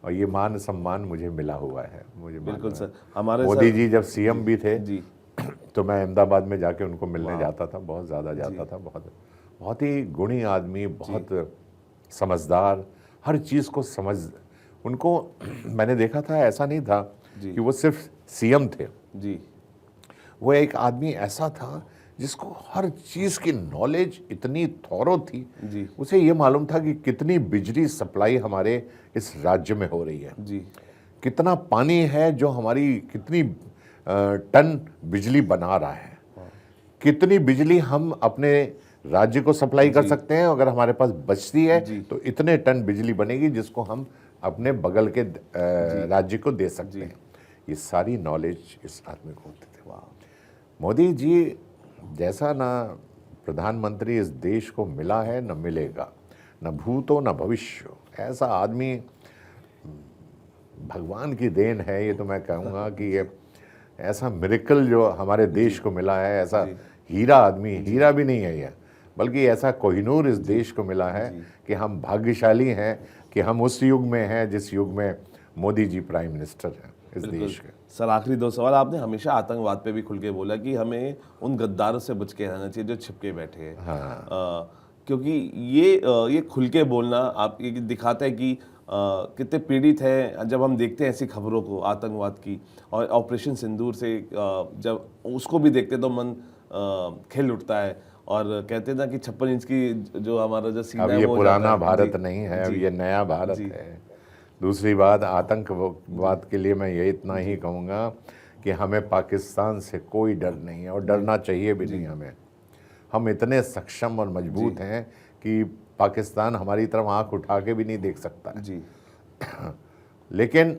और ये मान सम्मान मुझे मिला हुआ है। मुझे बिल्कुल सर। हमारे मोदी जी जब सीएम भी थे तो मैं अहमदाबाद में जाके उनको मिलने जाता था, बहुत ज़्यादा जाता था। बहुत ही गुणी आदमी, बहुत समझदार, हर चीज़ को समझ, उनको मैंने देखा था, ऐसा नहीं था कि वो सिर्फ सीएम थे। जी वो एक आदमी ऐसा था जिसको हर चीज की नॉलेज इतनी थॉरो थी। जी उसे ये मालूम था कि कितनी बिजली सप्लाई हमारे इस राज्य में हो रही है, जी कितना पानी है जो हमारी कितनी टन बिजली बना रहा है, कितनी बिजली हम अपने राज्य को सप्लाई कर सकते हैं। अगर हमारे पास बचती है तो इतने टन बिजली बनेगी जिसको हम अपने बगल के राज्य को दे सकते हैं। ये सारी नॉलेज इस आदमी को होती थी। मोदी जी जैसा ना प्रधानमंत्री इस देश को मिला है न मिलेगा, न भूतो न भविष्य, ऐसा आदमी भगवान की देन है। ये तो मैं कहूँगा कि ये ऐसा मिरेकल जो हमारे देश को मिला है, ऐसा हीरा आदमी, हीरा भी नहीं है ये, बल्कि ऐसा कोहिनूर इस देश को मिला है कि हम भाग्यशाली हैं कि हम उस युग में हैं जिस युग में मोदी जी प्राइम मिनिस्टर हैं इस देश के। सर आखिरी दो सवाल। आपने हमेशा आतंकवाद पे भी खुल के बोला कि हमें उन गद्दारों से बच के रहना चाहिए जो छिपके बैठे हैं। क्योंकि ये खुल के बोलना आप ये दिखाता है कि कितने पीड़ित हैं। जब हम देखते हैं ऐसी खबरों को आतंकवाद की और ऑपरेशन सिंदूर से जब उसको भी देखते तो मन खिल उठता है और कहते हैं ना कि 56 इंच की जो हमारा जो सीना अब है ये वो पुराना भारत नहीं है, अब ये नया भारत है। दूसरी बात, आतंकवाद के लिए मैं ये इतना ही कहूँगा कि हमें पाकिस्तान से कोई डर नहीं है और डरना चाहिए भी नहीं हमें। हम इतने सक्षम और मजबूत हैं कि पाकिस्तान हमारी तरफ आंख उठा के भी नहीं देख सकता है। जी लेकिन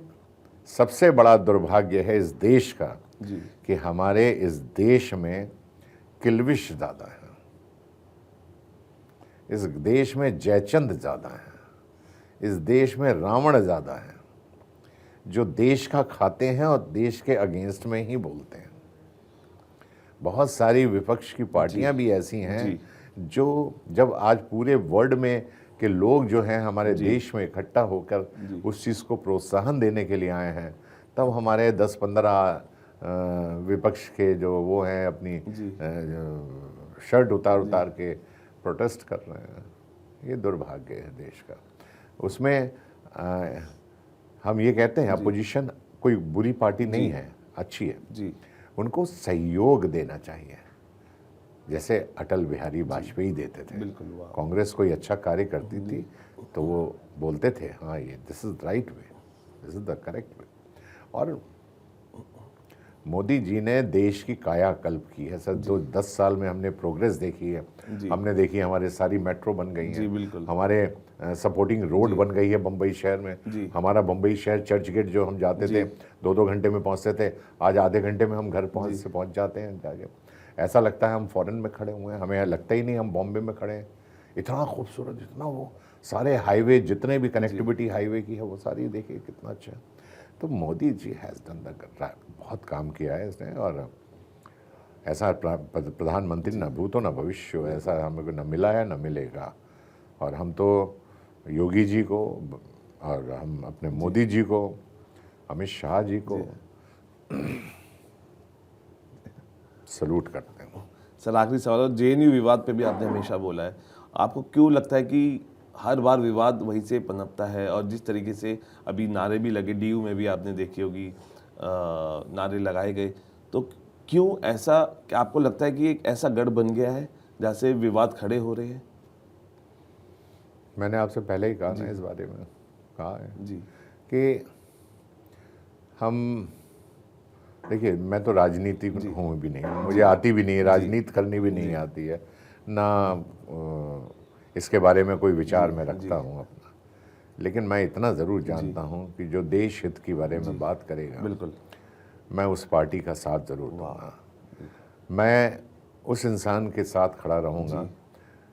सबसे बड़ा दुर्भाग्य है इस देश का जी कि हमारे इस देश में किल्विश ज़्यादा है, इस देश में जयचंद ज़्यादा है, इस देश में रावण ज़्यादा है, जो देश का खाते हैं और देश के अगेंस्ट में ही बोलते हैं। बहुत सारी विपक्ष की पार्टियां भी ऐसी हैं जो जब आज पूरे वर्ल्ड में के लोग जो हैं हमारे देश में इकट्ठा होकर उस चीज़ को प्रोत्साहन देने के लिए आए हैं, तब हमारे 10-15 विपक्ष के जो वो हैं अपनी शर्ट उतार के प्रोटेस्ट कर रहे हैं। ये दुर्भाग्य है देश का। उसमें हम ये कहते हैं अपोजिशन कोई बुरी पार्टी नहीं है, अच्छी है जी। उनको सहयोग देना चाहिए, जैसे अटल बिहारी वाजपेयी देते थे। बिल्कुल। कांग्रेस कोई अच्छा कार्य करती थी तो वो बोलते थे हाँ ये this is right way, this is the correct way. और मोदी जी ने देश की कायाकल्प की है सर। 10 साल में हमने प्रोग्रेस देखी है। हमने देखी हमारे सारी मेट्रो बन गई हैं, हमारे सपोर्टिंग रोड बन गई है बम्बई शहर में। हमारा बम्बई शहर चर्च गेट जो हम जाते थे 2-2 घंटे में पहुंचते थे, आज आधे घंटे में हम घर पहुंच जाते हैं जाके। ऐसा लगता है हम फॉरेन में खड़े हुए हैं, हमें लगता ही नहीं हम बॉम्बे में खड़े हैं। इतना खूबसूरत, इतना वो सारे हाईवे जितने भी कनेक्टिविटी हाईवे की है वो सारी देखिए कितना अच्छा है। तो Modi ji has done the बहुत काम किया है इसने। और ऐसा प्रधानमंत्री न भूतो न भविष्य, ऐसा हमें न मिला है न मिलेगा। और हम तो योगी जी को और हम अपने मोदी जी को, अमित शाह जी को सलूट करते हैं। सर आखिरी सवाल, जेएनयू विवाद पे भी आपने हमेशा बोला है, आपको क्यों लगता है कि हर बार विवाद वहीं से पनपता है? और जिस तरीके से अभी नारे भी लगे, डीयू में भी आपने देखी होगी नारे लगाए गए, तो क्यों ऐसा, क्या आपको लगता है कि एक ऐसा गढ़ बन गया है जहाँ से विवाद खड़े हो रहे हैं? मैंने आपसे पहले ही कहा ना इस बारे में कहा है जी कि हम देखिए, मैं तो राजनीति हूँ भी नहीं, मुझे आती भी नहीं, राजनीति करनी भी नहीं आती है ना, इसके बारे में कोई विचार मैं रखता हूँ अपना। लेकिन मैं इतना ज़रूर जानता हूँ कि जो देश हित के बारे में बात करेगा, बिल्कुल मैं उस पार्टी का साथ ज़रूर दूँगा। मैं उस इंसान के साथ खड़ा रहूँगा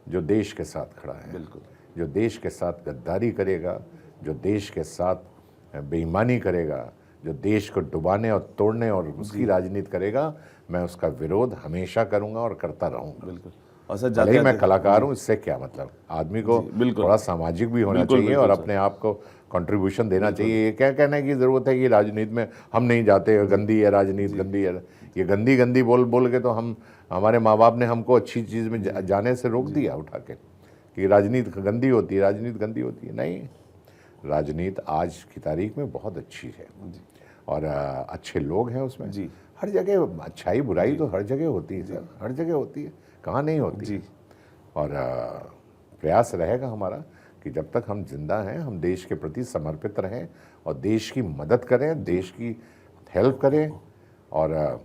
जो देश के साथ खड़ा है, बिल्कुल, जो देश के साथ गद्दारी करेगा, जो देश के साथ बेईमानी करेगा, जो देश को डुबाने और तोड़ने और उसकी राजनीति करेगा, मैं उसका विरोध हमेशा करूँगा और करता रहूँगा। बिल्कुल। और सर भले ही मैं कलाकार हूँ, इससे क्या मतलब, आदमी को थोड़ा सामाजिक भी होना चाहिए और अपने आप को कंट्रीब्यूशन देना चाहिए। ये क्या कहने की ज़रूरत है कि राजनीति में हम नहीं जाते, गंदी है राजनीति, गंदी है। ये गंदी गंदी बोल के तो हम, हमारे माँ बाप ने हमको अच्छी चीज़ में जाने से रोक दिया उठा के कि राजनीति गंदी होती है, राजनीति गंदी होती है। नहीं, राजनीति आज की तारीख में बहुत अच्छी है। और अच्छे लोग हैं उसमें जी। हर जगह अच्छाई बुराई तो हर जगह होती है सर, हर जगह होती है, कहाँ नहीं होती जी। है। और प्रयास रहेगा हमारा कि जब तक हम जिंदा हैं हम देश के प्रति समर्पित रहें और देश की मदद करें, देश की हेल्प करें और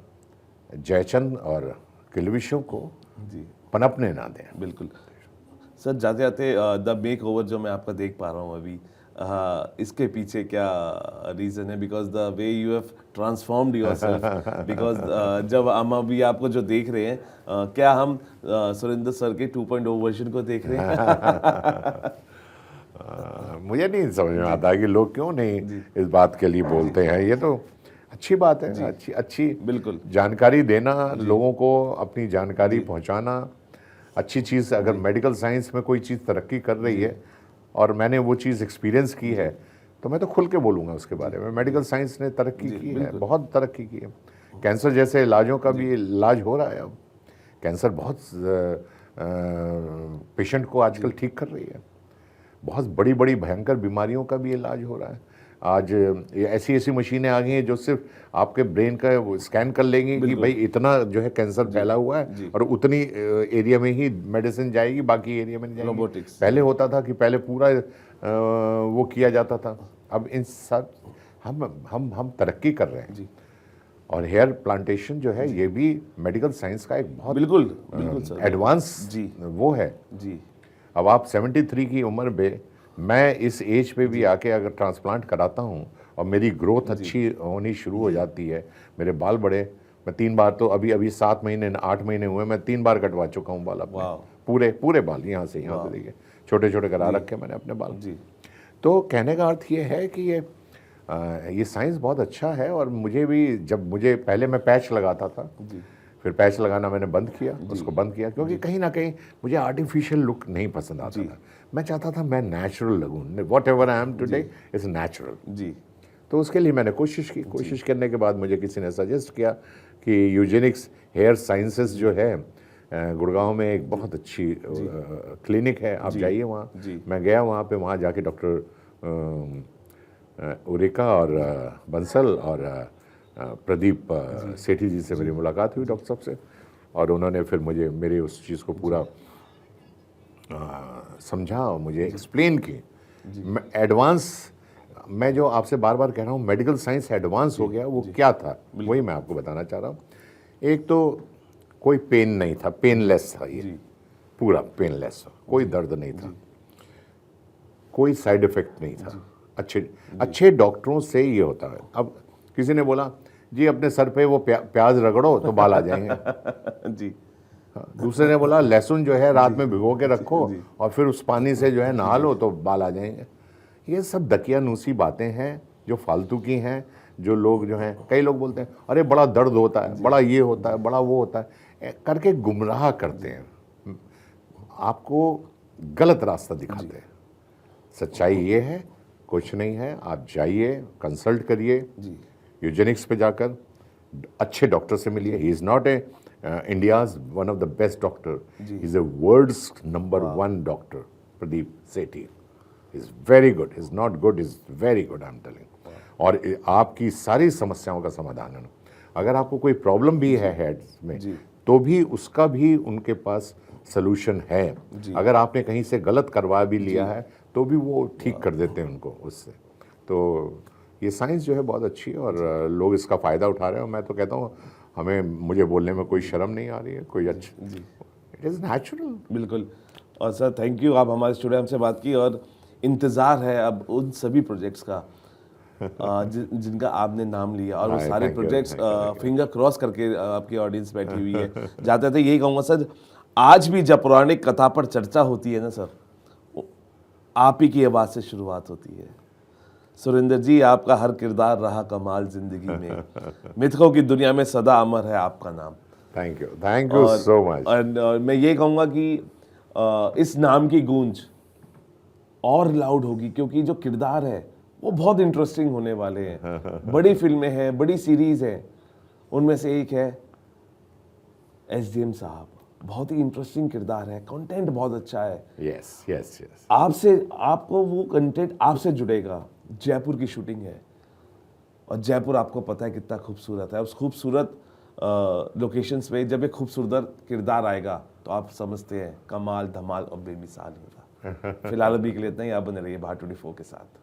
जयचंद और किलविशों को जी पनपने ना दें। बिल्कुल सर, जाते जाते द मेक ओवर जो मैं आपका देख पा रहा हूँ अभी, इसके पीछे क्या रीज़न है? Because the way you have transformed yourself, because जब हम अभी आपको जो देख रहे हैं, क्या हम सुरेंद्र सर के 2.0 वर्जन को देख रहे हैं? मुझे नहीं समझ में आता कि लोग क्यों नहीं इस बात के लिए बोलते हैं। ये तो अच्छी बात है, अच्छी अच्छी बिल्कुल जानकारी देना, लोगों को अपनी जानकारी पहुंचाना अच्छी चीज़। अगर मेडिकल साइंस में कोई चीज़ तरक्की कर रही है और मैंने वो चीज़ एक्सपीरियंस की है तो मैं तो खुल के बोलूँगा उसके बारे में। मेडिकल साइंस ने तरक्की की है, बहुत तरक्की की है। कैंसर जैसे इलाजों का भी इलाज हो रहा है अब। कैंसर बहुत पेशेंट को आजकल ठीक कर रही है। बहुत बड़ी बड़ी भयंकर बीमारियों का भी इलाज हो रहा है। आज ऐसी ऐसी मशीनें आ गई हैं जो सिर्फ आपके ब्रेन का वो स्कैन कर लेंगी कि भाई इतना जो है कैंसर फैला हुआ है और उतनी एरिया में ही मेडिसिन जाएगी, बाकी एरिया में नहीं जाएगी। रोबोटिक्स पहले होता था कि पहले पूरा वो किया जाता था। अब इन सब हम तरक्की कर रहे हैं जी। और हेयर प्लांटेशन जो है ये भी मेडिकल साइंस का एक बहुत बिल्कुल बिल्कुल सर, एडवांस जी वो है। जी अब आप 73 की उम्र में, मैं इस एज पे भी आके अगर ट्रांसप्लांट कराता हूँ और मेरी ग्रोथ अच्छी होनी शुरू हो जाती है, मेरे बाल बड़े, मैं 3 बार तो अभी 7 महीने 8 महीने हुए, मैं 3 बार कटवा चुका हूँ बाल अपने, पूरे पूरे बाल यहाँ से देखिए, छोटे छोटे करा रखे मैंने अपने बाल जी। तो कहने का अर्थ ये है कि ये साइंस बहुत अच्छा है। और मुझे भी, जब मुझे पहले मैं पैच लगाता था, फिर पैच लगाना मैंने बंद किया, उसको बंद किया, क्योंकि कहीं ना कहीं मुझे आर्टिफिशियल लुक नहीं पसंद आता था। मैं चाहता था मैं नेचुरल लगूं, whatever I am today is natural. जी। तो उसके लिए मैंने कोशिश की। कोशिश करने के बाद मुझे किसी ने सजेस्ट किया कि यूजेनिक्स हेयर साइंसेस जो है गुड़गांव में एक बहुत अच्छी क्लिनिक है, आप जाइए वहाँ। मैं गया वहाँ पे, वहाँ जाके डॉक्टर उरेका और बंसल और प्रदीप सेठी जी से मेरी मुलाकात हुई, डॉक्टर साहब से, और उन्होंने फिर मुझे मेरे उस चीज़ को पूरा समझा और मुझे एक्सप्लेन की। एडवांस, मैं जो आपसे बार बार कह रहा हूँ मेडिकल साइंस एडवांस हो गया, वो क्या था वही मैं आपको बताना चाह रहा हूँ। एक तो कोई पेन नहीं था, पेनलेस था ये, पूरा पेनलेस, कोई दर्द नहीं था, कोई साइड इफेक्ट नहीं था। अच्छे डॉक्टरों से ये होता है। अब किसी ने बोला जी अपने सर पे वो प्याज रगड़ो तो बाल आ जाएंगे जी। दूसरे ने बोला लहसुन जो है रात में भिगो के रखो और फिर उस पानी से जो है नहा लो तो बाल आ जाएंगे। ये सब दकियानूसी बातें हैं जो फालतू की हैं, जो लोग जो हैं, कई लोग बोलते हैं अरे बड़ा दर्द होता है, बड़ा ये होता है, बड़ा वो होता है, करके गुमराह करते हैं, आपको गलत रास्ता दिखाते हैं। सच्चाई ये है कुछ नहीं है, आप जाइए कंसल्ट करिए, यूजेनिक्स पे जाकर अच्छे डॉक्टर से मिलिए। He is not a India's one of the best doctor, he is a world's number 1 doctor. Pradeep Sethi is very good, is not good, is very good, I am telling. और आपकी सारी समस्याओं का समाधान है। अगर आपको कोई प्रॉब्लम भी है हेड्स में तो भी उसका भी उनके पास सोल्यूशन है। अगर आपने कहीं से गलत करवा भी लिया है तो भी वो ठीक कर देते हैं उनको उससे। तो ये साइंस जो है बहुत अच्छी है और लोग इसका फ़ायदा उठा रहे हैं। और मैं तो कहता हूँ मुझे बोलने में कोई शर्म नहीं आ रही है, कोई अच्छा, इट इज़ नेचुरल। बिल्कुल। और सर थैंक यू, आप हमारे स्टूडियो हमसे बात की और इंतज़ार है अब उन सभी प्रोजेक्ट्स का जिनका आपने नाम लिया, और वो सारे प्रोजेक्ट्स फिंगर क्रॉस करके आपकी ऑडियंस बैठी हुई है। जाते थे यही कहूँगा सर, आज भी जब पौराणिक कथा पर चर्चा होती है ना सर, आप ही की आवाज़ से शुरुआत होती है। सुरेंद्र जी, आपका हर किरदार रहा कमाल जिंदगी में, मिथकों की दुनिया में सदा अमर है आपका नाम। Thank you so much. और मैं ये कहूँगा कि इस नाम की गूंज और लाउड होगी, क्योंकि जो किरदार है वो बहुत इंटरेस्टिंग होने वाले हैं। बड़ी फिल्में हैं, बड़ी सीरीज हैं, उनमें से एक है SDM साहब, बहुत ही इंटरेस्टिंग किरदार है, कंटेंट बहुत अच्छा है। यस यस यस, आपसे, आपको वो कंटेंट आपसे जुड़ेगा। जयपुर की शूटिंग है, और जयपुर आपको पता है कितना खूबसूरत है। उस खूबसूरत लोकेशंस पे जब एक खूबसूरत किरदार आएगा तो आप समझते हैं कमाल धमाल और बेमिसाल होगा। फिलहाल अभी के लिए इतना ही। आप बने रहिए भारत 24 के साथ।